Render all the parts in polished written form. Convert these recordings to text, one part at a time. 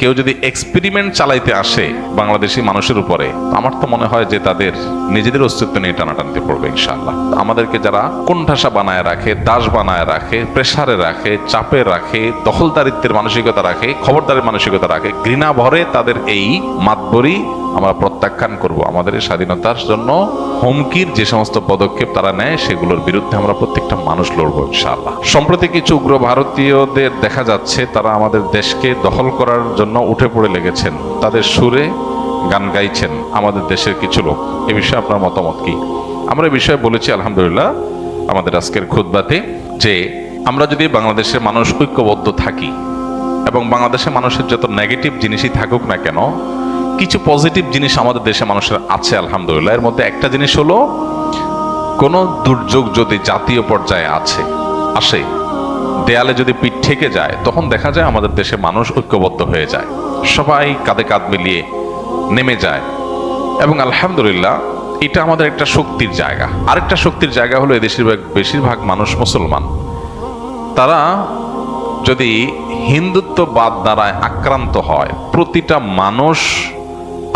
কেউ যদি এক্সপেরিমেন্ট চালাইতে আসে বাংলাদেশি মানুষের উপরে, আমার তো মনে হয় যে তাদের নিজেদের অস্তিত্ব নিয়ে টানাটানিতে পড়বে ইনশাআল্লাহ। আমাদেরকে যারা কোণঠাসা বানায় রাখে, দাস বানায় রাখে, প্রেসারে রাখে, চাপে রাখে, দখলদারিত্বের মানসিকতা রাখে, খবরদারের মানসিকতা রাখে, ঘৃণা ভরে তাদের এই মাতবরি আমরা প্রত্যাখ্যান করব। আমাদের এই স্বাধীনতার জন্য হুমকির যে সমস্ত পদক্ষেপ তারা নেয় সেগুলোর বিরুদ্ধে আমরা প্রত্যেকটা মানুষ লড়বো ইনশাআল্লাহ। সম্প্রতি কিছু উগ্র ভারতীয়দের দেখা যাচ্ছে তারা আমাদের দেশকে দখল করার জন্য উঠে পড়ে লেগেছেন, তাদের সুরে গান গাইছেন আমাদের দেশের কিছু লোক। এ বিষয়ে আপনার মতামত কি? আমরা এই বিষয়ে বলেছি আলহামদুলিল্লাহ আমাদের আজকের খুতবাতে যে আমরা যদি বাংলাদেশের মানুষ ঐক্যবদ্ধ থাকি এবং বাংলাদেশের মানুষের যত নেগেটিভ জিনিসই থাকুক না কেন, কিছু পজিটিভ জিনিস আমাদের দেশে মানুষের আছে আলহামদুলিল্লাহ। এর মধ্যে একটা জিনিস হলো, কোনো দুর্যোগ যদি জাতীয় পর্যায়ে আসে, দেয়ালে যদি পিঠ ঠেকে যায়, তখন দেখা যায় আমাদের দেশে মানুষ ঐক্যবদ্ধ হয়ে যায়, সবাই কাঁধে কাঁধ মিলিয়ে নেমে যায়। এবং আলহামদুলিল্লাহ এটা আমাদের একটা শক্তির জায়গা। আরেকটা শক্তির জায়গা হলো এদেশের বেশিরভাগ মানুষ মুসলমান। তারা যদি হিন্দুত্ববাদ দ্বারা আক্রান্ত হয়, প্রতিটা মানুষ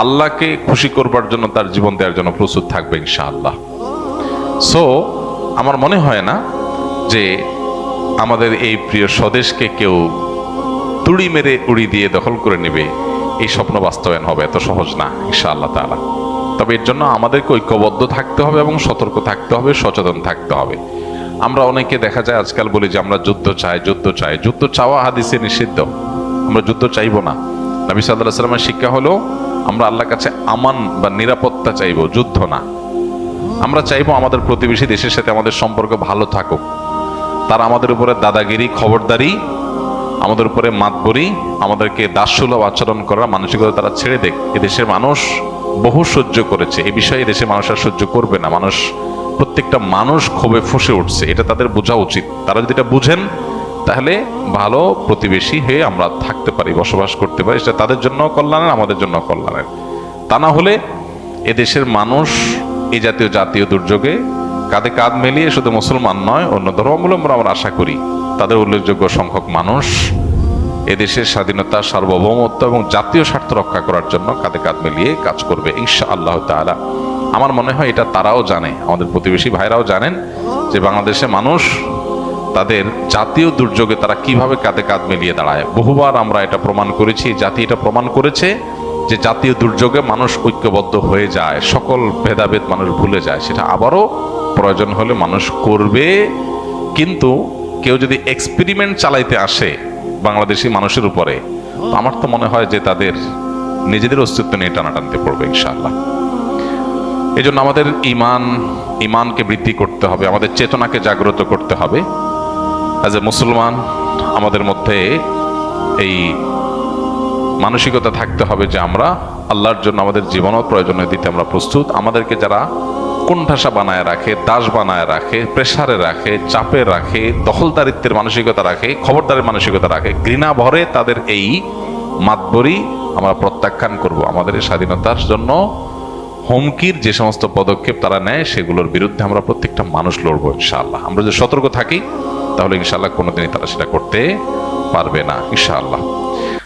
আল্লাহকে খুশি করবার জন্য তার জীবন দেওয়ার জন্য প্রস্তুত থাকবে ইনশাআল্লাহ। সো আমার মনে হয় না যে আমাদের এই প্রিয় স্বদেশকে কেউ তুড়ি মেরে উড়ি দিয়ে দখল করে নেবে, এই স্বপ্ন বাস্তবায়ন হবে এত সহজ না ইনশাআল্লাহ তাআলা। তবে এর জন্য আমাদেরকে ঐক্যবদ্ধ থাকতে হবে এবং সতর্ক থাকতে হবে, সচেতন থাকতে হবে। আমরা অনেকে দেখা যায় আজকাল বলি যে আমরা যুদ্ধ চাই। যুদ্ধ চাওয়া হাদিসে নিষিদ্ধ। আমরা যুদ্ধ চাইবো না। নবী সাল্লাল্লাহু আলাইহি ওয়াসাল্লামের শিক্ষা হলো আমরা আল্লাহর কাছে আমান বা নিরাপত্তা চাইবো, যুদ্ধ না। আমরা চাইবো আমাদের প্রতিবেশী দেশের সাথে আমাদের সম্পর্ক ভালো থাকুক, তারা আমাদের উপরে দাদাগিরি, খবরদারি, আমাদের উপরে মাতবরি, আমাদেরকে দাসসুলভ আচরণ করার মানসিকতা তারা ছেড়ে দেখ। এদেশের মানুষ বহু সহ্য করেছে, এই বিষয়ে এদেশের মানুষ আর সহ্য করবে না। প্রত্যেকটা মানুষ ক্ষোভে ফুঁসে উঠছে, এটা তাদের বোঝা উচিত। তারা যদি এটা বুঝেন তাহলে ভালো প্রতিবেশী হয়ে আমরা থাকতে পারি, বসবাস করতে পারি। সেটা তাদের জন্য কল্যাণের, আমাদের জন্য কল্যাণের। তা না হলে এদেশের মানুষ এই জাতীয় দুর্যোগে কাঁধে কাঁধ মিলিয়ে শুধু মুসলমান নয়, অন্য ধর্মাবলম্বী আমরা আশা করি তাদের উল্লেখযোগ্য সংখ্যক মানুষ এদেশের স্বাধীনতা, সার্বভৌমত্ব এবং জাতীয় স্বার্থ রক্ষা করার জন্য কাঁধে কাঁধ মিলিয়ে কাজ করবে ইনশাআল্লাহ তাআলা। আমার মনে হয় এটা তারাও জানে, আমাদের প্রতিবেশী ভাইরাও জানেন যে বাংলাদেশের মানুষ তাদের জাতীয় দুর্যোগে তারা কিভাবে কাঁধে কাঁধ মিলিয়ে দাঁড়ায়। বহুবার আমরা এটা প্রমাণ করেছি, জাতি এটা প্রমাণ করেছে যে জাতীয় দুর্যোগে মানুষ ঐক্যবদ্ধ হয়ে যায়, সকল ভেদাভেদ মানুষ ভুলে যায়। সেটা আবারও প্রয়োজন হলে মানুষ করবে। কিন্তু কেউ যদি এক্সপেরিমেন্ট চালাইতে আসে বাংলাদেশি মানুষের উপরে, আমার তো মনে হয় যে তাদের নিজেদের অস্তিত্ব নিয়ে টানাটানিতে পড়বে ইনশাআল্লাহ। এই জন্য আমাদের ইমানকে বৃদ্ধি করতে হবে, আমাদের চেতনাকে জাগ্রত করতে হবে। অ্যাজ এ মুসলমান আমাদের মধ্যে এই মানসিকতা থাকতে হবে যে আমরা আল্লাহর জন্য আমাদের জীবনও প্রয়োজনীয় দিতে আমরা প্রস্তুত। আমাদেরকে যারা কোণঠাসা বানায় রাখে, দাস বানায় রাখে, প্রেসারে রাখে, চাপে রাখে, দখলদারিত্বের মানসিকতা রাখে, খবরদারের মানসিকতা রাখে, ঘৃণা ভরে তাদের এই মাতবরি আমরা প্রত্যাখ্যান করব। আমাদের এই স্বাধীনতার জন্য হুমকির যে সমস্ত পদক্ষেপ তারা নেয় সেগুলোর বিরুদ্ধে আমরা প্রত্যেকটা মানুষ লড়বো ইনশাআল্লাহ। আমরা যদি সতর্ক থাকি তাহলে ইনশাআল্লাহ কোনোদিনই তারা সেটা করতে পারবে না ইনশাআল্লাহ।